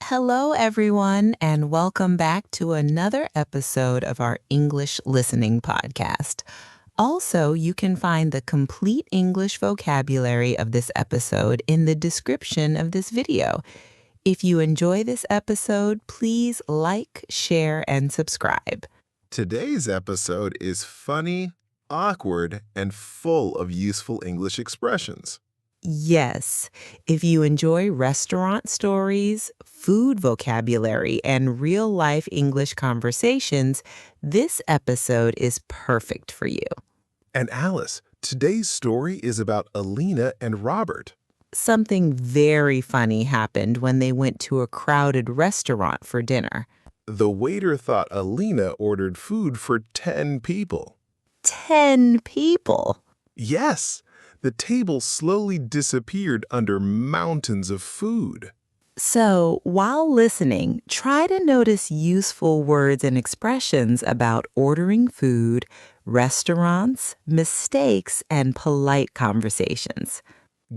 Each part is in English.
Hello, everyone, and welcome back to another episode of our English listening podcast. Also, you can find the complete English vocabulary of this episode in the description of this video. If you enjoy this episode, please like, share, and subscribe. Today's episode is funny, awkward, and full of useful English expressions. Yes, if you enjoy restaurant stories, food vocabulary, and real-life English conversations, this episode is perfect for you. And Alice, today's story is about Aleena and Robert. Something very funny happened when they went to a crowded restaurant for dinner. The waiter thought Aleena ordered food for 10 people. 10 people! Yes, the table slowly disappeared under mountains of food. So, while listening, try to notice useful words and expressions about ordering food, restaurants, mistakes, and polite conversations.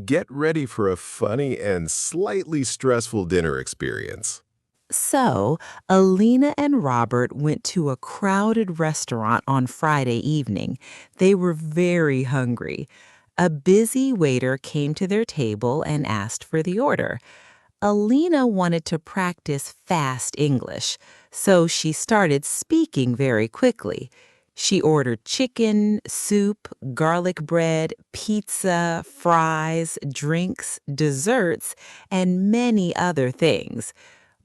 Get ready for a funny and slightly stressful dinner experience. So, Aleena and Robert went to a crowded restaurant on Friday evening. They were very hungry. A busy waiter came to their table and asked for the order. Aleena wanted to practice fast English, so she started speaking very quickly. She ordered chicken, soup, garlic bread, pizza, fries, drinks, desserts, and many other things.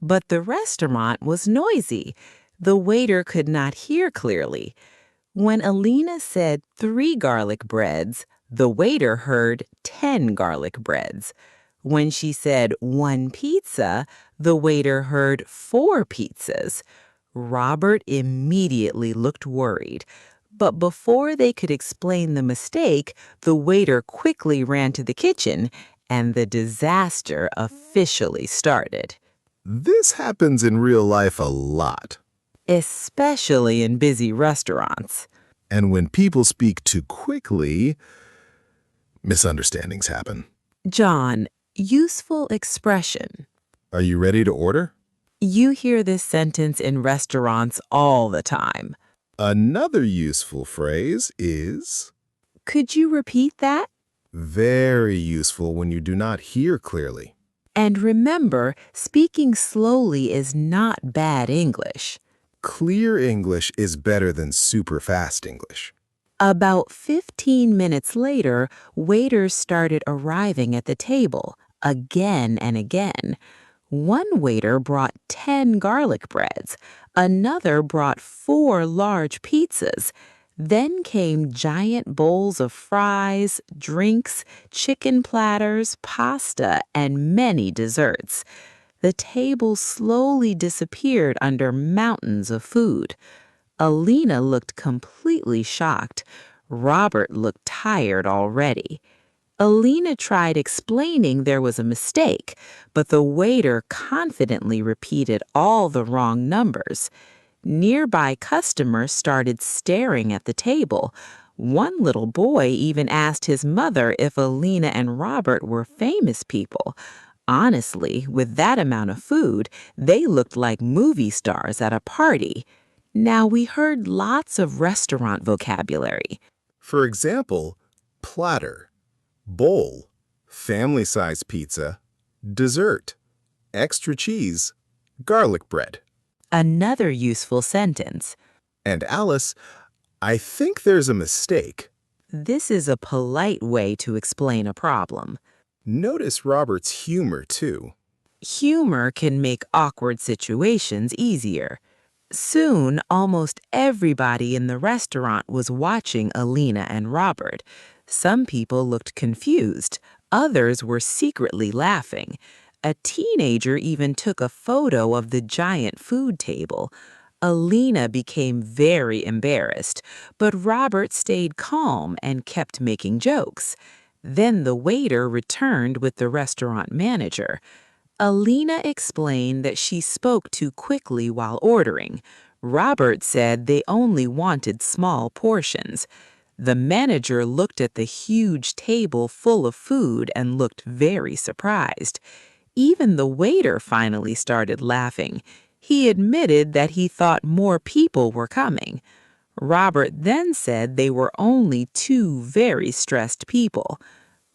But the restaurant was noisy. The waiter could not hear clearly. When Aleena said 3 garlic breads, the waiter heard 10 garlic breads. When she said 1 pizza, the waiter heard 4 pizzas. Robert immediately looked worried. But before they could explain the mistake, the waiter quickly ran to the kitchen, and the disaster officially started. This happens in real life a lot. Especially in busy restaurants. And when people speak too quickly, misunderstandings happen. John, useful expression. Are you ready to order? You hear this sentence in restaurants all the time. Another useful phrase is Could you repeat that? very useful when you do not hear clearly. And remember, speaking slowly is not bad English. Clear English is better than super fast English. About 15 minutes later, waiters started arriving at the table, again and again. One waiter brought 10 garlic breads. Another brought 4 large pizzas. Then came giant bowls of fries, drinks, chicken platters, pasta, and many desserts. The table slowly disappeared under mountains of food. Aleena looked completely shocked. Robert looked tired already. Aleena tried explaining there was a mistake, but the waiter confidently repeated all the wrong numbers. Nearby customers started staring at the table. One little boy even asked his mother if Aleena and Robert were famous people. Honestly, with that amount of food, they looked like movie stars at a party. Now, we heard lots of restaurant vocabulary. For example, platter, bowl, family-size pizza, dessert, extra cheese, garlic bread. Another useful sentence. And Alice, I think there's a mistake. This is a polite way to explain a problem. Notice Robert's humor, too. Humor can make awkward situations easier. Soon, almost everybody in the restaurant was watching Aleena and Robert. Some people looked confused. Others were secretly laughing. A teenager even took a photo of the giant food table. Aleena became very embarrassed, but Robert stayed calm and kept making jokes. Then the waiter returned with the restaurant manager. Aleena explained that she spoke too quickly while ordering. Robert said they only wanted small portions. The manager looked at the huge table full of food and looked very surprised. Even the waiter finally started laughing. He admitted that he thought more people were coming. Robert then said they were only two very stressed people.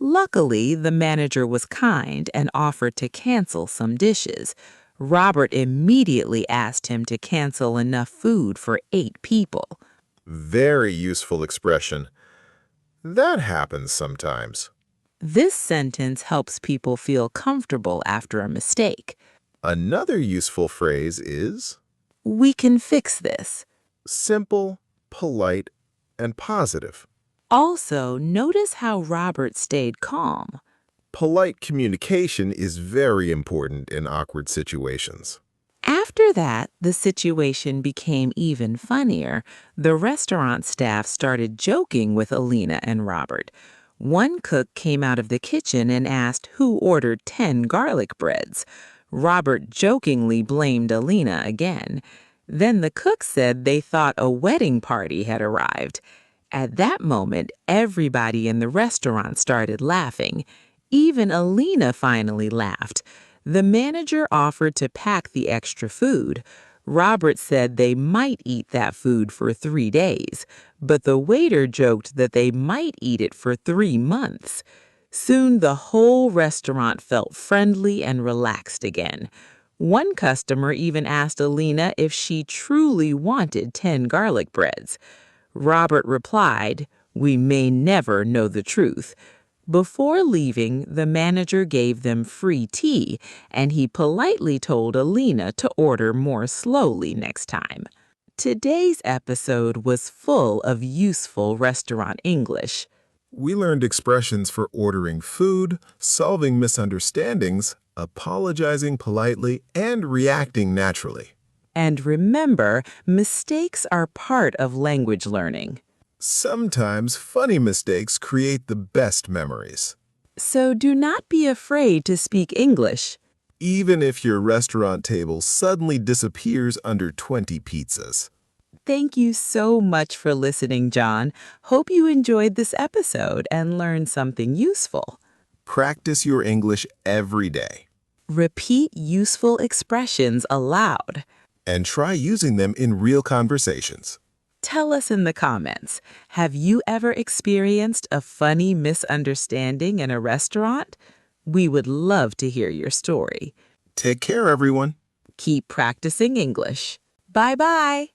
Luckily, the manager was kind and offered to cancel some dishes. Robert immediately asked him to cancel enough food for 8 people. Very useful expression. That happens sometimes. This sentence helps people feel comfortable after a mistake. Another useful phrase is We can fix this. simple, polite, and positive. Also, notice how Robert stayed calm. Polite communication is very important in awkward situations. After that, the situation became even funnier. The restaurant staff started joking with Aleena and Robert. One cook came out of the kitchen and asked who ordered 10 garlic breads. Robert jokingly blamed Aleena again. Then the cook said they thought a wedding party had arrived. At that moment, everybody in the restaurant started laughing. Even Aleena finally laughed. The manager offered to pack the extra food. Robert said they might eat that food for 3 days, but the waiter joked that they might eat it for 3 months. Soon the whole restaurant felt friendly and relaxed again. One customer even asked Aleena if she truly wanted 10 garlic breads. Robert replied, "We may never know the truth." Before leaving, the manager gave them free tea, and he politely told Aleena to order more slowly next time. Today's episode was full of useful restaurant English. We learned expressions for ordering food, solving misunderstandings, apologizing politely, and reacting naturally. And remember, mistakes are part of language learning. Sometimes funny mistakes create the best memories. So do not be afraid to speak English. Even if your restaurant table suddenly disappears under 20 pizzas. Thank you so much for listening, John. Hope you enjoyed this episode and learned something useful. Practice your English every day. Repeat useful expressions aloud. And try using them in real conversations. Tell us in the comments, have you ever experienced a funny misunderstanding in a restaurant? We would love to hear your story. Take care, everyone. Keep practicing English. Bye-bye.